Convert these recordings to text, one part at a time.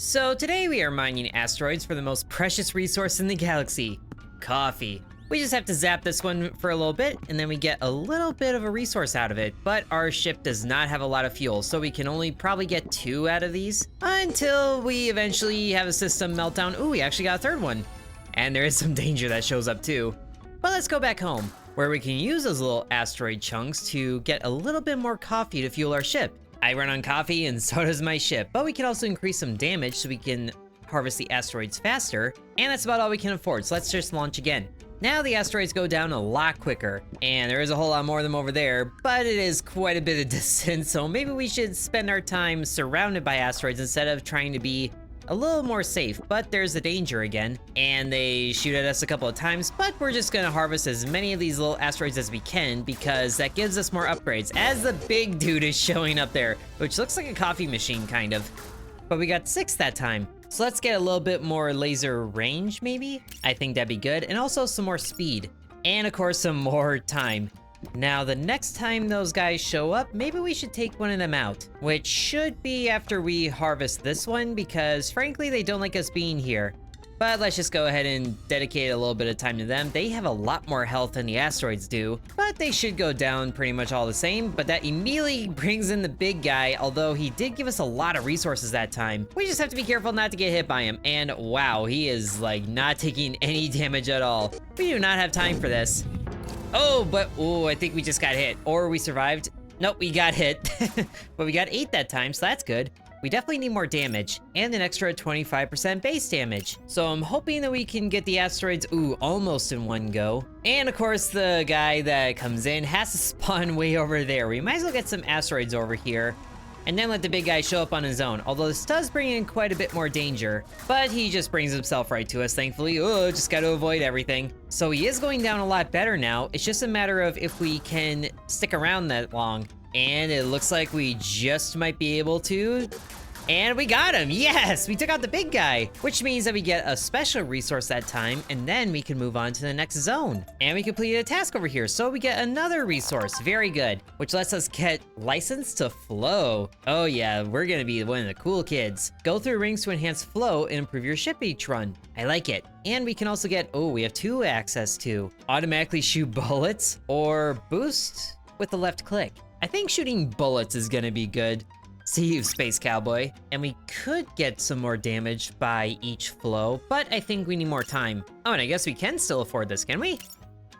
So today we are mining asteroids for the most precious resource in the galaxy, coffee. We just have to zap this one for a little bit and then we get a little bit of a resource out of it, but our ship does not have a lot of fuel, so we can only probably get 2 out of these until we eventually have a system meltdown. Ooh, we actually got a 3rd one. And there is some danger that shows up too. But let's go back home, where we can use those little asteroid chunks to get a little bit more coffee to fuel our ship. I run on coffee and so does my ship, but we can also increase some damage so we can harvest the asteroids faster, and that's about all we can afford, so let's just launch again. Now the asteroids go down a lot quicker, and there is a whole lot more of them over there, but it is quite a bit of distance, so maybe we should spend our time surrounded by asteroids instead of trying to be a little more safe. But there's the danger again, and they shoot at us a couple of times, but we're just gonna harvest as many of these little asteroids as we can because that gives us more upgrades as the big dude is showing up there, which looks like a coffee machine kind of. But we got 6 that time. So let's get a little bit more laser range, maybe? I think that'd be good, and also some more speed. And of course, some more time. Now, the next time those guys show up, maybe we should take one of them out, which should be after we harvest this one, because frankly, they don't like us being here. But let's just go ahead and dedicate a little bit of time to them. They have a lot more health than the asteroids do, but they should go down pretty much all the same. But that immediately brings in the big guy, although he did give us a lot of resources that time. We just have to be careful not to get hit by him. And wow, he is like not taking any damage at all. We do not have time for this. Oh, but oh, I think we just got hit, or we survived. Nope, we got hit, but we got 8 that time, so that's good. We definitely need more damage, and an extra 25% base damage. So I'm hoping that we can get the asteroids, ooh, almost in one go. And of course, the guy that comes in has to spawn way over there. We might as well get some asteroids over here, and then let the big guy show up on his own. Although this does bring in quite a bit more danger, but he just brings himself right to us, thankfully. Oh, just gotta avoid everything. So he is going down a lot better now. It's just a matter of if we can stick around that long. And it looks like we just might be able to. And we got him, yes! We took out the big guy, which means that we get a special resource that time, and then we can move on to the next zone. And we completed a task over here, so we get another resource, very good, which lets us get license to flow. Oh yeah, we're gonna be one of the cool kids. Go through rings to enhance flow and improve your ship each run. I like it. And we can also get, oh, we have 2 access to. Automatically shoot bullets, or boost with the left click. I think shooting bullets is gonna be good. See you, Space Cowboy. And we could get some more damage by each flow, but I think we need more time. Oh, and I guess we can still afford this, can we?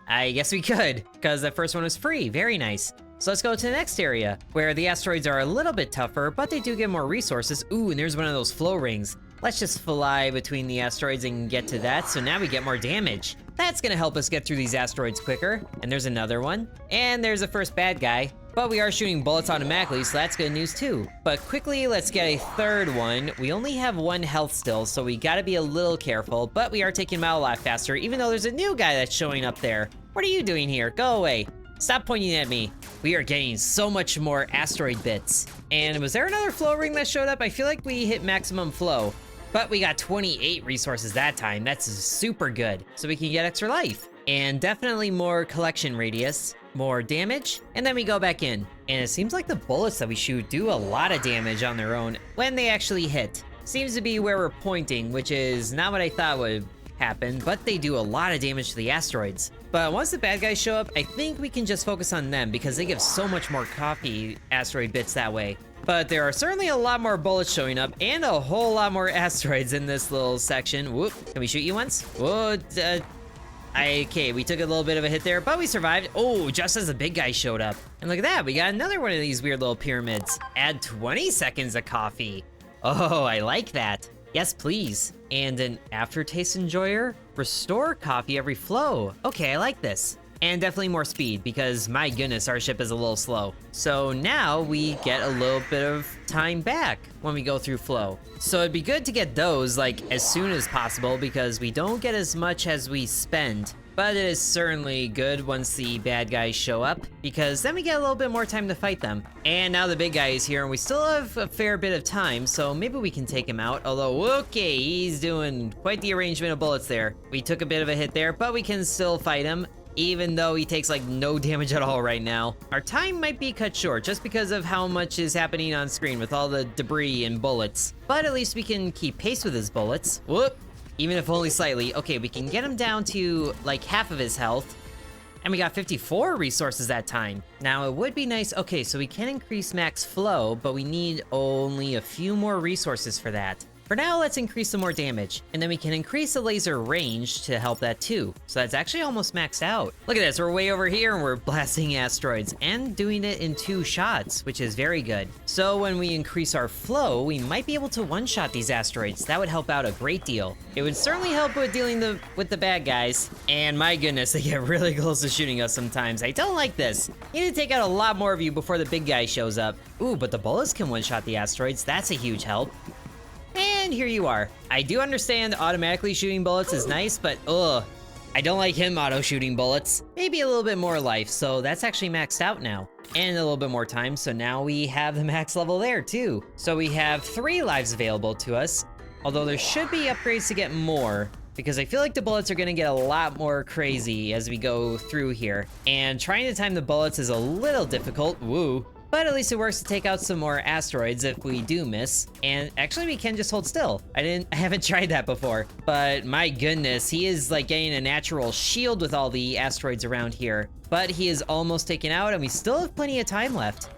I guess we could, because the first one was free, very nice. So let's go to the next area, where the asteroids are a little bit tougher, but they do get more resources. Ooh, and there's one of those flow rings. Let's just fly between the asteroids and get to that, so now we get more damage. That's gonna help us get through these asteroids quicker. And there's another one. And there's the first bad guy. But we are shooting bullets automatically, so that's good news too. But quickly, let's get a 3rd one. We only have 1 health still, so we gotta be a little careful, but we are taking him out a lot faster, even though there's a new guy that's showing up there. What are you doing here? Go away. Stop pointing at me. We are getting so much more asteroid bits. And was there another flow ring that showed up? I feel like we hit maximum flow. But we got 28 resources that time. That's super good. So we can get extra life. And definitely more collection radius, more damage, and then we go back in. And it seems like the bullets that we shoot do a lot of damage on their own when they actually hit. Seems to be where we're pointing, which is not what I thought would happen, but they do a lot of damage to the asteroids. But once the bad guys show up, I think we can just focus on them because they give so much more coffee asteroid bits that way. But there are certainly a lot more bullets showing up and a whole lot more asteroids in this little section. Whoop, can we shoot you once? Whoa, okay, we took a little bit of a hit there, but we survived. Oh, just as the big guy showed up. And look at that, we got another one of these weird little pyramids. Add 20 seconds of coffee. Oh, I like that. Yes, please. And an aftertaste enjoyer? Restore coffee every flow. Okay, I like this. And definitely more speed, because my goodness, our ship is a little slow. So now we get a little bit of time back when we go through flow. So it'd be good to get those like as soon as possible because we don't get as much as we spend. But it is certainly good once the bad guys show up, because then we get a little bit more time to fight them. And now the big guy is here, and we still have a fair bit of time, so maybe we can take him out. Although, okay, he's doing quite the arrangement of bullets there. We took a bit of a hit there, but we can still fight him. even though he takes like no damage at all right now. Our time might be cut short just because of how much is happening on screen with all the debris and bullets. But at least we can keep pace with his bullets. Whoop! Even if only slightly. Okay, we can get him down to like half of his health. And we got 54 resources that time. Now it would be nice, okay, so we can increase max flow, but we need only a few more resources for that. For now, let's increase some more damage, and then we can increase the laser range to help that too. So that's actually almost maxed out. Look at this, we're way over here and we're blasting asteroids and doing it in 2 shots, which is very good. So when we increase our flow, we might be able to one-shot these asteroids. That would help out a great deal. It would certainly help with dealing with the bad guys. And my goodness, they get really close to shooting us sometimes. I don't like this. You need to take out a lot more of you before the big guy shows up. Ooh, but the bullets can one-shot the asteroids. That's a huge help. And here you are. I do understand automatically shooting bullets is nice, but ugh, I don't like him auto-shooting bullets. Maybe a little bit more life, so that's actually maxed out now. And a little bit more time, so now we have the max level there too. So we have 3 lives available to us, although there should be upgrades to get more, because I feel like the bullets are gonna get a lot more crazy as we go through here. And trying to time the bullets is a little difficult, woo. But at least it works to take out some more asteroids if we do miss. And actually we can just hold still. I haven't tried that before. But my goodness, he is like getting a natural shield with all the asteroids around here. But he is almost taken out and we still have plenty of time left.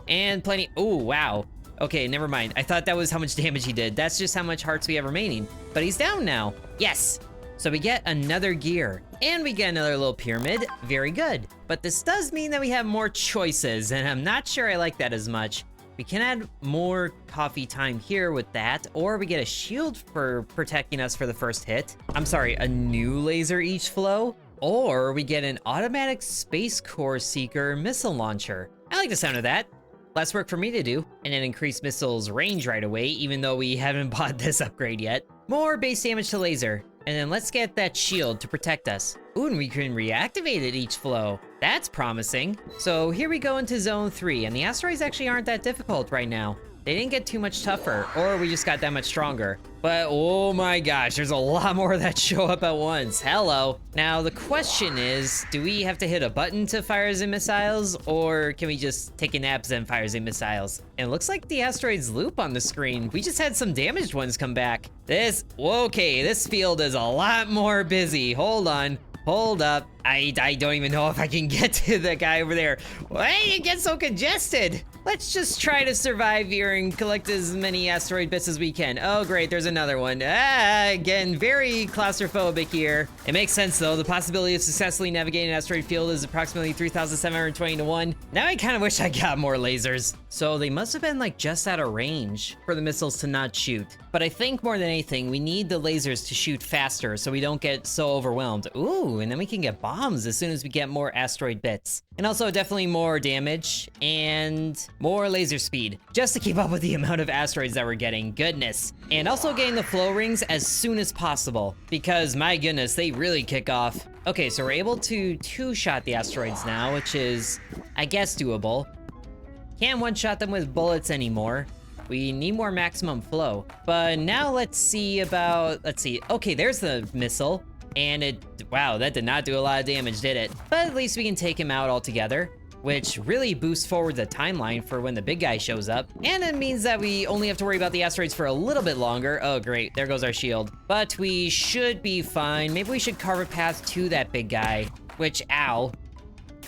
And plenty, oh wow. Okay, never mind. I thought that was how much damage he did. That's just how much hearts we have remaining. But he's down now. Yes. So we get another gear, and we get another little pyramid. Very good. But this does mean that we have more choices, and I'm not sure I like that as much. We can add more coffee time here with that, or we get a shield for protecting us for the first hit. I'm sorry, a new laser each flow, or we get an automatic SpaceCorp Seeker missile launcher. I like the sound of that. Less work for me to do, and then increase missiles range right away, even though we haven't bought this upgrade yet. More base damage to laser. And then let's get that shield to protect us. Ooh, and we can reactivate it each flow. That's promising. So here we go into zone 3, and the asteroids actually aren't that difficult right now. They didn't get too much tougher, or we just got that much stronger. But oh my gosh, there's a lot more that show up at once. Hello. Now the question is, do we have to hit a button to fire Zim missiles, or can we just take a nap and fire Zim missiles? And it looks like the asteroids loop on the screen. We just had some damaged ones come back. Okay, this field is a lot more busy. Hold on. Hold up. I don't even know if I can get to the guy over there. Why did it get so congested? Let's just try to survive here and collect as many asteroid bits as we can. Oh great, there's another one. Again, very claustrophobic here. It makes sense though. The possibility of successfully navigating an asteroid field is approximately 3,720 to 1. Now I kind of wish I got more lasers. So they must have been like just out of range for the missiles to not shoot. But I think more than anything, we need the lasers to shoot faster so we don't get so overwhelmed. Ooh, and then we can get bombs as soon as we get more asteroid bits. And also definitely more damage and more laser speed, just to keep up with the amount of asteroids that we're getting. Goodness. And also getting the flow rings as soon as possible, because my goodness, they really kick off. Okay, so we're able to 2-shot the asteroids now, which is, I guess, doable. Can't one-shot them with bullets anymore. We need more maximum flow. But now let's see. Okay, there's the missile. And wow, that did not do a lot of damage, did it? But at least we can take him out altogether, which really boosts forward the timeline for when the big guy shows up. And it means that we only have to worry about the asteroids for a little bit longer. Oh great, there goes our shield. But we should be fine. Maybe we should carve a path to that big guy, which, ow,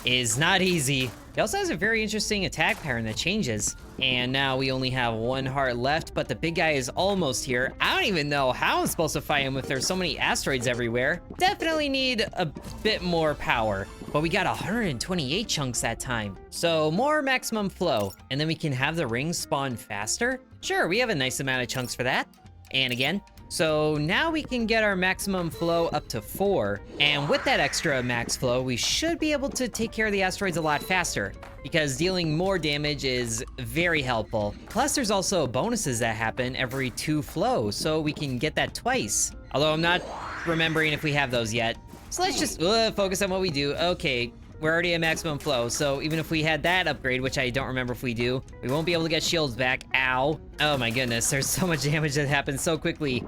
is not easy. He also has a very interesting attack pattern that changes. And now we only have 1 heart left, but the big guy is almost here. I don't even know how I'm supposed to fight him if there's so many asteroids everywhere. Definitely need a bit more power, but we got 128 chunks that time. So more maximum flow, and then we can have the rings spawn faster. Sure, we have a nice amount of chunks for that. And again, so now we can get our maximum flow up to 4. And with that extra max flow, we should be able to take care of the asteroids a lot faster, because dealing more damage is very helpful. Plus there's also bonuses that happen every 2 flows, so we can get that twice. Although I'm not remembering if we have those yet. So let's just focus on what we do. Okay, we're already at maximum flow, so even if we had that upgrade, which I don't remember if we do, we won't be able to get shields back. Ow. Oh my goodness, there's so much damage that happens so quickly.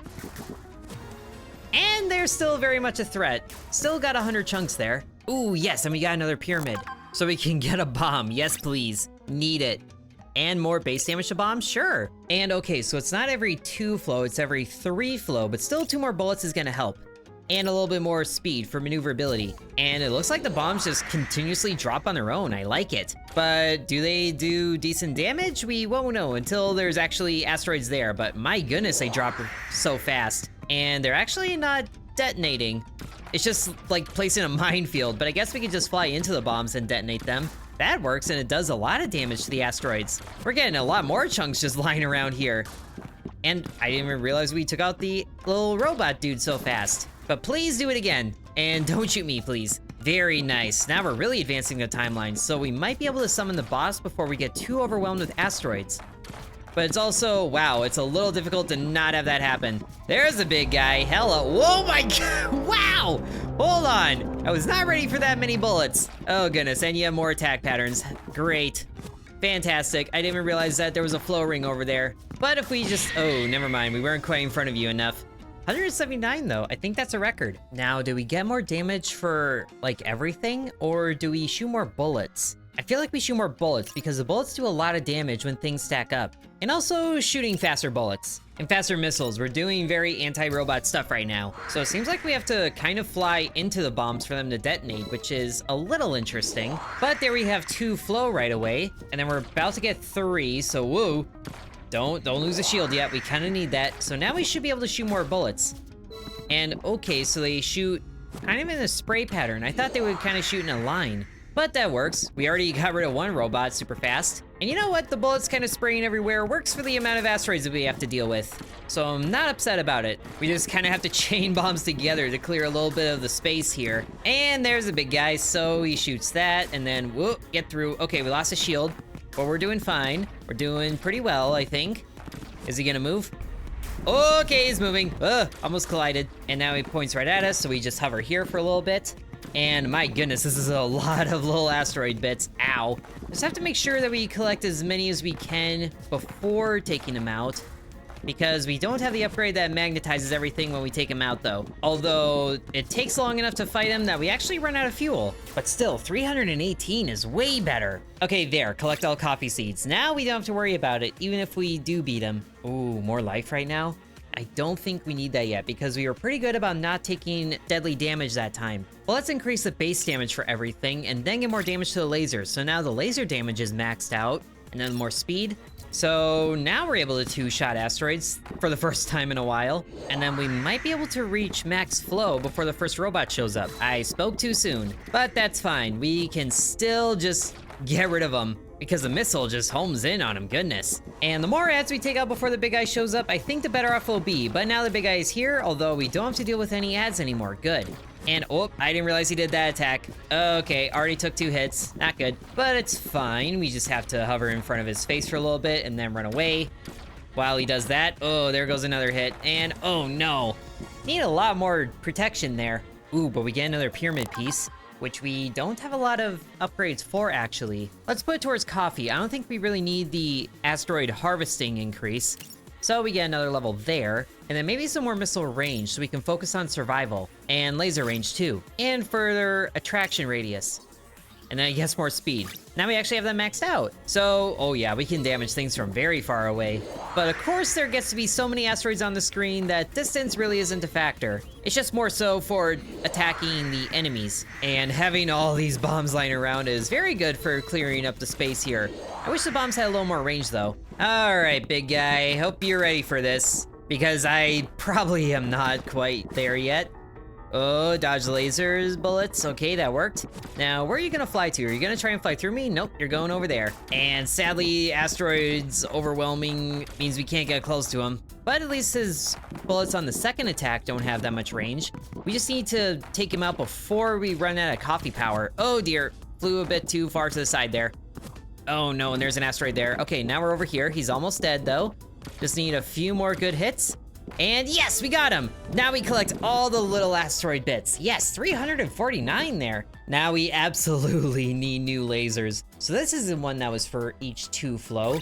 And they're still very much a threat. Still got 100 chunks there. Ooh, yes, and we got another pyramid. So we can get a bomb. Yes, please. Need it. And more base damage to bombs? Sure. And okay, so it's not every 2 flow, it's every 3 flow, but still 2 more bullets is gonna help. And a little bit more speed for maneuverability. And it looks like the bombs just continuously drop on their own. I like it. But do they do decent damage? We won't know until there's actually asteroids there. But my goodness, they drop so fast. And they're actually not detonating. It's just like placing a minefield, but I guess we could just fly into the bombs and detonate them. That works, and it does a lot of damage to the asteroids. We're getting a lot more chunks just lying around here. And I didn't even realize we took out the little robot dude so fast. But please do it again, and don't shoot me, please. Very nice. Now we're really advancing the timeline, so we might be able to summon the boss before we get too overwhelmed with asteroids. But it's also, wow, it's a little difficult to not have that happen. There's a big guy. Hello. Whoa, my God. Wow. Hold on. I was not ready for that many bullets. Oh, goodness. And you have more attack patterns. Great. Fantastic. I didn't even realize that there was a flow ring over there. But if we just... Oh, never mind. We weren't quite in front of you enough. 179 though, I think that's a record. Now, do we get more damage for like everything, or do we shoot more bullets? I feel like we shoot more bullets because the bullets do a lot of damage when things stack up. And also shooting faster bullets and faster missiles. We're doing very anti-robot stuff right now. So it seems like we have to kind of fly into the bombs for them to detonate, which is a little interesting. But there we have 2 flow right away, and then we're about to get 3, so woo. Don't lose the shield yet, we kind of need that. So now we should be able to shoot more bullets. And okay, so they shoot kind of in a spray pattern. I thought they would kind of shoot in a line, but that works. We already got rid of 1 robot super fast. And you know what? The bullets kind of spraying everywhere works for the amount of asteroids that we have to deal with. So I'm not upset about it. We just kind of have to chain bombs together to clear a little bit of the space here. And there's a big guy, so he shoots that, and then whoop, get through. Okay, we lost a shield. But we're doing fine. We're doing pretty well, I think. Is he gonna move? Okay, he's moving. Almost collided. And now he points right at us, so we just hover here for a little bit. And my goodness, this is a lot of little asteroid bits. Ow. Just have to make sure that we collect as many as we can before taking them out, because we don't have the upgrade that magnetizes everything when we take him out though. Although it takes long enough to fight him that we actually run out of fuel. But still, 318 is way better. Okay, there, collect all coffee seeds. Now we don't have to worry about it, even if we do beat him. Ooh, more life right now? I don't think we need that yet, because we were pretty good about not taking deadly damage that time. Well, let's increase the base damage for everything, and then get more damage to the lasers. So now the laser damage is maxed out, and then more speed. So now we're able to 2-shot asteroids for the first time in a while. And then we might be able to reach max flow before the first robot shows up. I spoke too soon, but that's fine. We can still just get rid of them because the missile just homes in on him, goodness. And the more ads we take out before the big guy shows up, I think the better off we'll be. But now the big guy is here, although we don't have to deal with any ads anymore, good. And oh, I didn't realize he did that attack. Okay, already took 2 hits, not good. But it's fine, we just have to hover in front of his face for a little bit and then run away. While he does that, oh, there goes another hit. And oh no, need a lot more protection there. Ooh, but we get another pyramid piece, which we don't have a lot of upgrades for actually. Let's put it towards coffee. I don't think we really need the asteroid harvesting increase. So we get another level there, and then maybe some more missile range so we can focus on survival, and laser range too, and further attraction radius. And then I guess more speed. Now we actually have that maxed out. So, oh yeah, we can damage things from very far away. But of course there gets to be so many asteroids on the screen that distance really isn't a factor. It's just more so for attacking the enemies. And having all these bombs lying around is very good for clearing up the space here. I wish the bombs had a little more range though. All right, big guy, hope you're ready for this, because I probably am not quite there yet. Oh, dodge lasers, bullets. Okay, that worked. Now, where are you gonna fly to? Are you gonna try and fly through me? Nope, you're going over there. And sadly, asteroids overwhelming means we can't get close to him. But at least his bullets on the second attack don't have that much range. We just need to take him out before we run out of coffee power. Oh dear, flew a bit too far to the side there. Oh no, and there's an asteroid there. Okay, now we're over here. He's almost dead though. Just need a few more good hits. And yes, we got him! Now we collect all the little asteroid bits. Yes, 349 there. Now we absolutely need new lasers. So this is the one that was for each 2 flow.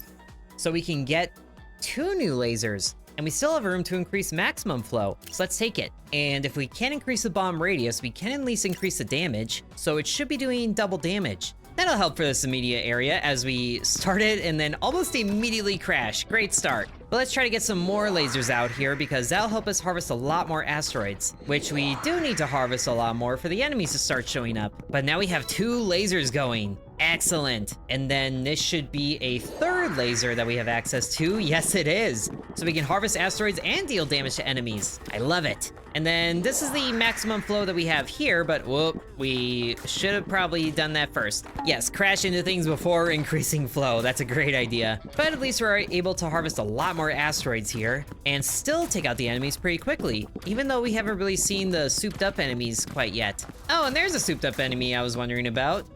So we can get 2 new lasers. and we still have room to increase maximum flow, so let's take it. And if we can't increase the bomb radius, we can at least increase the damage, so it should be doing double damage. That'll help for this immediate area as we start it and then almost immediately crash. Great start. But let's try to get some more lasers out here because that'll help us harvest a lot more asteroids, which we do need to harvest a lot more for the enemies to start showing up. But now we have 2 lasers going. Excellent. And then this should be a 3rd laser that we have access to. Yes, it is. So we can harvest asteroids and deal damage to enemies. I love it. And then this is the maximum flow that we have here, but whoop, we should have probably done that first. Yes, crash into things before increasing flow. That's a great idea. But at least we're able to harvest a lot more asteroids here and still take out the enemies pretty quickly, even though we haven't really seen the souped up enemies quite yet. Oh, and there's a souped up enemy I was wondering about.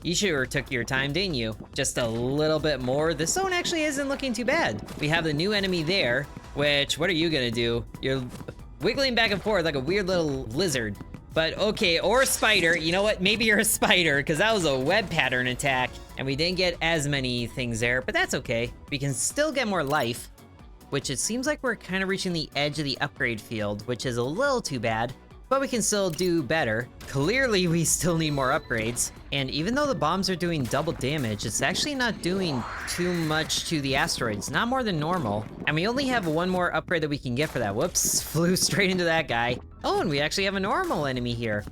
You sure took your time, didn't you? Just a little bit more. This zone actually isn't looking too bad. We have the new enemy there, which, what are you gonna do? You're wiggling back and forth like a weird little lizard. But okay, or a spider. You know what? Maybe you're a spider, because that was a web pattern attack, and we didn't get as many things there, but that's okay. We can still get more life, which it seems like we're kind of reaching the edge of the upgrade field, which is a little too bad. But we can still do better. Clearly, we still need more upgrades. And even though the bombs are doing double damage, it's actually not doing too much to the asteroids, not more than normal. And we only have 1 more upgrade that we can get for that. Whoops, flew straight into that guy. Oh, and we actually have a normal enemy here.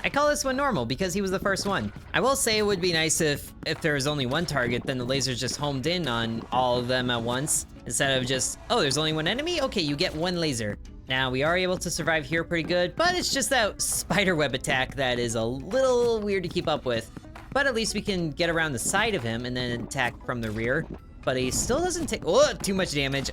I call this one normal because he was the first one. I will say it would be nice if there was only 1 target, then the lasers just homed in on all of them at once, instead of just, oh, there's only 1 enemy? Okay, you get 1 laser. Now, we are able to survive here pretty good, but it's just that spider web attack that is a little weird to keep up with. But at least we can get around the side of him and then attack from the rear. But he still doesn't take, oh, too much damage.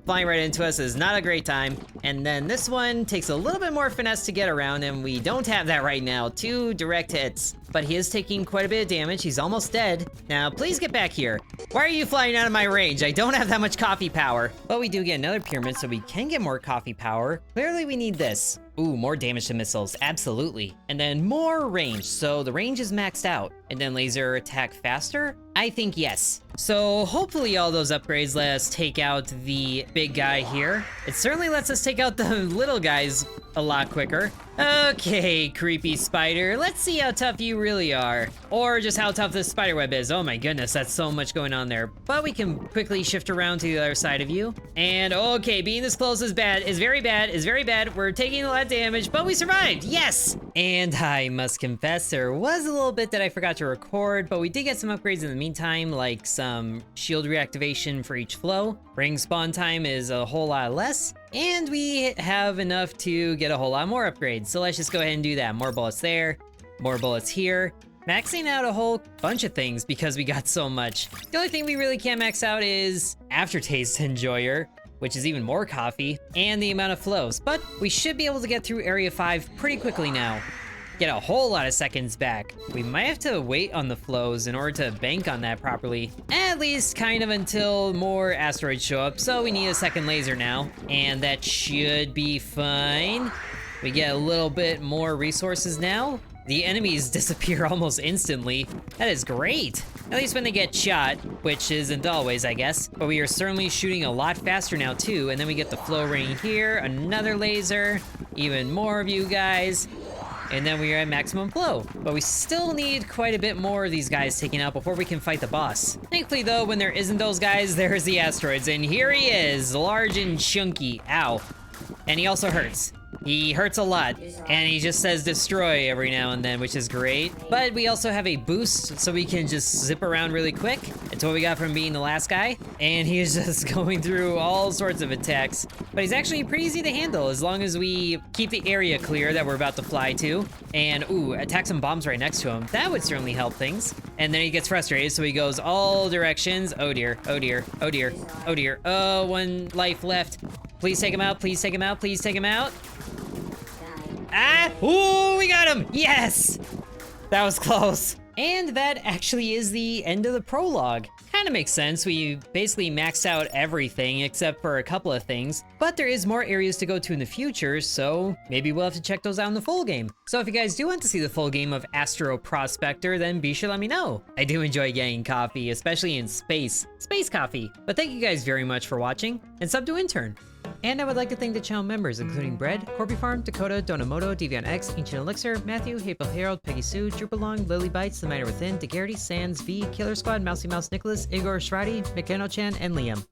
Flying right into us is not a great time. And then this one takes a little bit more finesse to get around, and we don't have that right now. 2 direct hits. But he is taking quite a bit of damage. He's almost dead. Now, please get back here. Why are you flying out of my range? I don't have that much coffee power. But we do get another pyramid, so we can get more coffee power. Clearly, we need this. Ooh, more damage to missiles, absolutely. And then more range, so the range is maxed out. And then laser attack faster? I think yes. So hopefully all those upgrades let us take out the big guy here. It certainly lets us take out the little guys a lot quicker. Okay, creepy spider, let's see how tough you really are. Or just how tough this spider web is. Oh my goodness, that's so much going on there. But we can quickly shift around to the other side of you. And okay, being this close is bad, is very bad, is very bad. We're taking a lot of damage, but we survived, yes! And I must confess, there was a little bit that I forgot to record, but we did get some upgrades in the meantime, like some shield reactivation for each flow. Ring spawn time is a whole lot less, and we have enough to get a whole lot more upgrades. So let's just go ahead and do that. More bullets there, more bullets here. Maxing out a whole bunch of things because we got so much. The only thing we really can't max out is Aftertaste Enjoyer, which is even more coffee, and the amount of flows. But we should be able to get through Area 5 pretty quickly now. Get a whole lot of seconds back. We might have to wait on the flows in order to bank on that properly. At least kind of until more asteroids show up, so we need a second laser now. And that should be fine. We get a little bit more resources now. The enemies disappear almost instantly. That is great. At least when they get shot, which isn't always, I guess. But we are certainly shooting a lot faster now too. And then we get the flow ring here, another laser, even more of you guys. And then we are at maximum flow. But we still need quite a bit more of these guys taken out before we can fight the boss. Thankfully though, when there isn't those guys, there's the asteroids. And here he is, large and chunky. Ow. And he also hurts. He hurts a lot, and he just says destroy every now and then, which is great. But we also have a boost, so we can just zip around really quick. It's what we got from being the last guy. And he is just going through all sorts of attacks. But he's actually pretty easy to handle as long as we keep the area clear that we're about to fly to. And ooh, attack some bombs right next to him. That would certainly help things. And then he gets frustrated, so he goes all directions. Oh dear, oh dear, oh dear, oh dear. Oh, 1 life left. Please take him out, please take him out, please take him out. Ah! Ooh, we got him! Yes! That was close. And that actually is the end of the prologue. Kind of makes sense. We basically maxed out everything except for a couple of things. But there is more areas to go to in the future, so maybe we'll have to check those out in the full game. So if you guys do want to see the full game of Astro Prospector, then be sure to let me know. I do enjoy getting coffee, especially in space. Space coffee. But thank you guys very much for watching, and sub to Intern. And I would like to thank the channel members, including Bread, Corby Farm, Dakota, Donamoto, Devion X, Ancient Elixir, Matthew, Haple Harold, Peggy Sue, Drupalong, Lily Bites, The Miner Within, DeGarity, Sands, V, Killer Squad, Mousy Mouse Nicholas, Igor Shradi, McKenna Chan, and Liam.